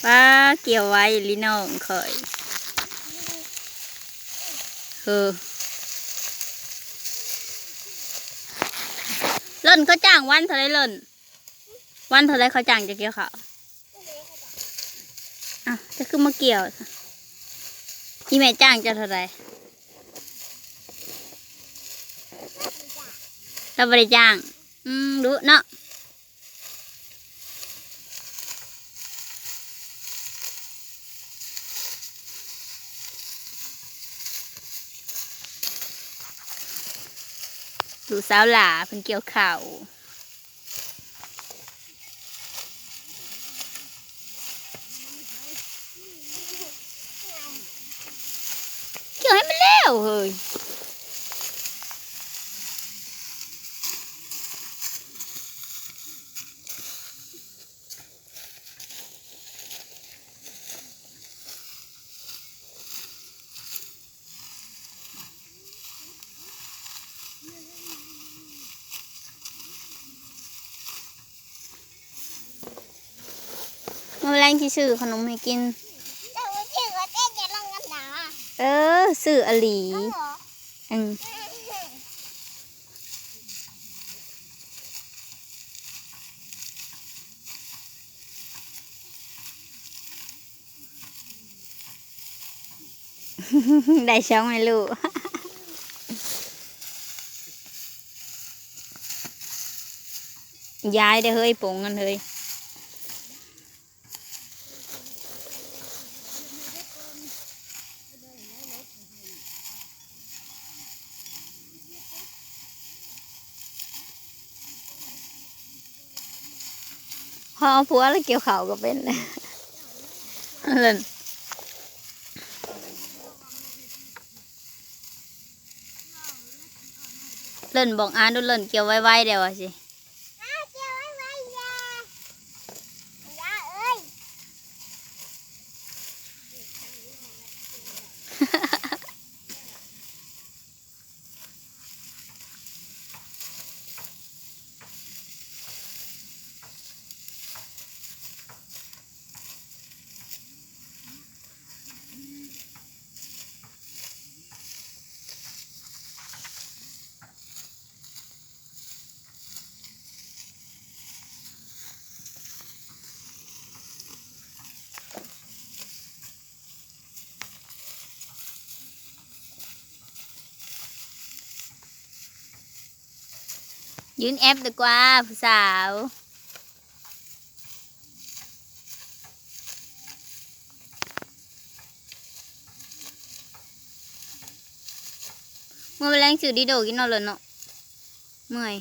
ป้าเกี่ยวไว้ลิน้องเคยเล่นเขาจ้างวันเท่าไรเล่นวันเท่าไรเขาจ้างจะเกี่ยวเขาอ่ะจะขึ้นมาเกี่ยวที่แม่จ้างจะเท่าไรเราไม่ได้จ้างรู้เนาะดูสาวหล่าเป็นเกี่ยวข่าวเกี่ยวให้มันเร็วเฮ้ยเมื่อแรงที่ซื้อขนมให้กินซื้ออลีได้ช่องให้ลูกย้ายได้เฮ้ยปงกันเฮ้ยพอผัวแล้วเกี่ยวเขาก็เป็นเลยเล่นเล่นบอกอ่านดูเล่นเกี่ยวไว้เดี๋ยวสิยืนแอปดีกว่าผู้สาวเมื่อแรงสื่อดีโดกินนอนเลยเนาะเมื่อย